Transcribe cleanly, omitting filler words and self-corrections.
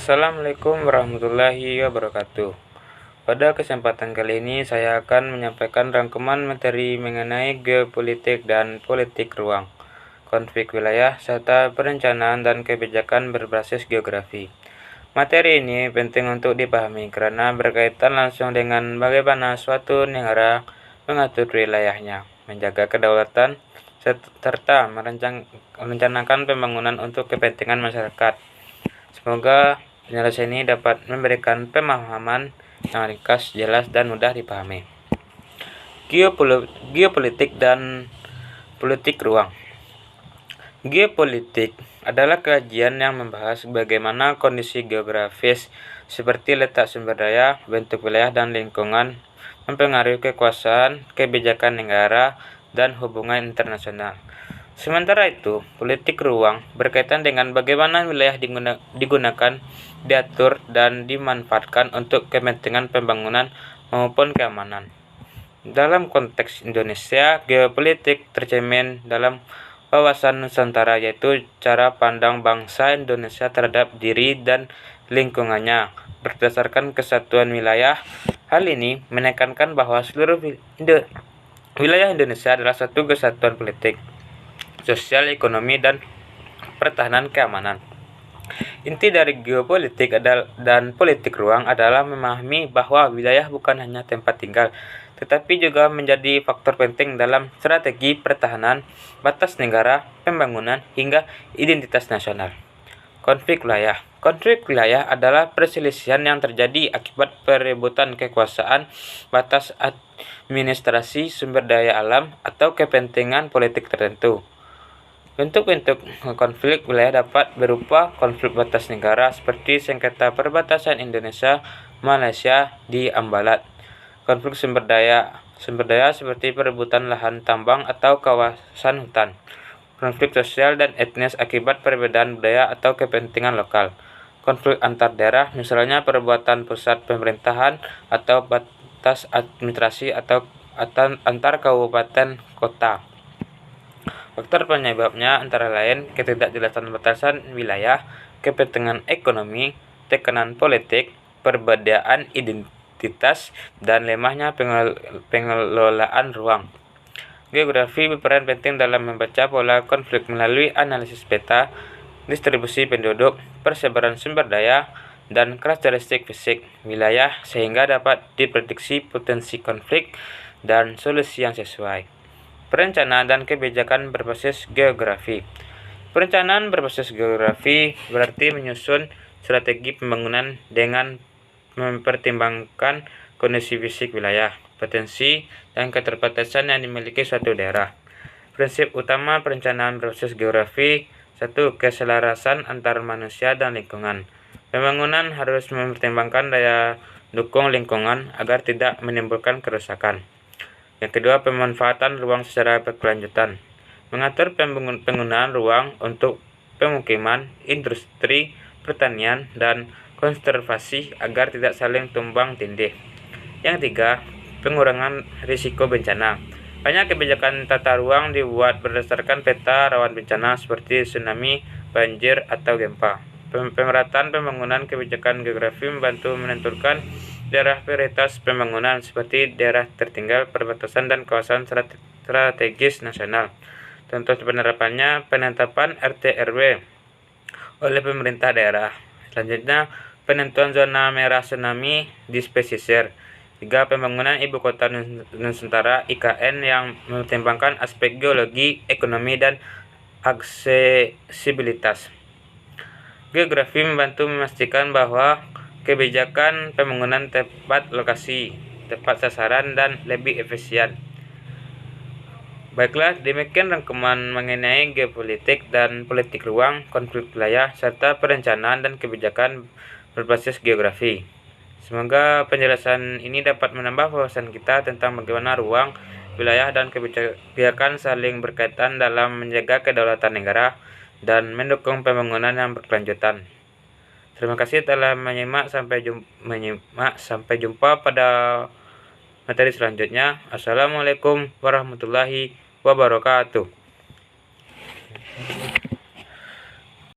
Assalamualaikum warahmatullahi wabarakatuh. Pada kesempatan kali ini saya akan menyampaikan rangkuman materi mengenai geopolitik dan politik ruang, konflik wilayah, serta perencanaan dan kebijakan berbasis geografi. Materi ini penting untuk dipahami karena berkaitan langsung dengan bagaimana suatu negara mengatur wilayahnya, menjaga kedaulatan, serta merencanakan pembangunan untuk kepentingan masyarakat. Semoga penjelasan ini dapat memberikan pemahaman yang ringkas, jelas, dan mudah dipahami. Geopolitik dan politik ruang. Geopolitik adalah kajian yang membahas bagaimana kondisi geografis seperti letak sumber daya, bentuk wilayah, dan lingkungan mempengaruhi kekuasaan, kebijakan negara, dan hubungan internasional. Sementara itu, politik ruang berkaitan dengan bagaimana wilayah digunakan, diatur, dan dimanfaatkan untuk kepentingan pembangunan maupun keamanan. Dalam konteks Indonesia, geopolitik tercermin dalam wawasan Nusantara, yaitu cara pandang bangsa Indonesia terhadap diri dan lingkungannya berdasarkan kesatuan wilayah. Hal ini menekankan bahwa seluruh wilayah Indonesia adalah satu kesatuan politik, sosial, ekonomi, dan pertahanan keamanan. Inti dari geopolitik dan politik ruang adalah memahami bahwa wilayah bukan hanya tempat tinggal, tetapi juga menjadi faktor penting dalam strategi pertahanan, batas negara, pembangunan, hingga identitas nasional. Konflik wilayah. Konflik wilayah adalah perselisihan yang terjadi akibat perebutan kekuasaan, batas administrasi, sumber daya alam, atau kepentingan politik tertentu. Bentuk-bentuk konflik wilayah dapat berupa konflik batas negara seperti sengketa perbatasan Indonesia Malaysia di Ambalat, konflik sumber daya seperti perebutan lahan tambang atau kawasan hutan, konflik sosial dan etnis akibat perbedaan budaya atau kepentingan lokal, konflik antar daerah misalnya perbuatan pusat pemerintahan atau batas administrasi atau antar kabupaten kota. Faktor penyebabnya antara lain ketidakjelasan batasan wilayah, kepentingan ekonomi, tekanan politik, perbedaan identitas, dan lemahnya pengelolaan ruang. Geografi berperan penting dalam membaca pola konflik melalui analisis peta, distribusi penduduk, persebaran sumber daya, dan karakteristik fisik wilayah sehingga dapat diprediksi potensi konflik dan solusi yang sesuai. Perencanaan dan kebijakan berbasis geografi. Perencanaan berbasis geografi berarti menyusun strategi pembangunan dengan mempertimbangkan kondisi fisik wilayah, potensi, dan keterbatasan yang dimiliki suatu daerah. Prinsip utama perencanaan berbasis geografi: 1. Keselarasan antar manusia dan lingkungan. Pembangunan harus mempertimbangkan daya dukung lingkungan agar tidak menimbulkan kerusakan. Yang kedua, pemanfaatan ruang secara berkelanjutan. Mengatur penggunaan ruang untuk pemukiman, industri, pertanian, dan konservasi agar tidak saling tumbang tindih. Yang tiga, pengurangan risiko bencana. Banyak kebijakan tata ruang dibuat berdasarkan peta rawan bencana seperti tsunami, banjir, atau gempa. Pemerataan pembangunan kebijakan geografi membantu menentukan daerah prioritas pembangunan seperti daerah tertinggal, perbatasan, dan kawasan strategis nasional. Contoh penerapannya: penetapan RT RW oleh pemerintah daerah. Selanjutnya, penentuan zona merah tsunami di pesisir. 3. Pembangunan ibu kota Nusantara (IKN) yang mempertimbangkan aspek geologi, ekonomi, dan aksesibilitas. Geografi membantu memastikan bahwa kebijakan pembangunan tepat lokasi, tepat sasaran, dan lebih efisien. Baiklah, demikian rangkuman mengenai geopolitik dan politik ruang, konflik wilayah, serta perencanaan dan kebijakan berbasis geografi. Semoga penjelasan ini dapat menambah wawasan kita tentang bagaimana ruang, wilayah, dan kebijakan saling berkaitan dalam menjaga kedaulatan negara dan mendukung pembangunan yang berkelanjutan. Terima kasih telah menyimak. Sampai jumpa pada materi selanjutnya. Assalamualaikum warahmatullahi wabarakatuh.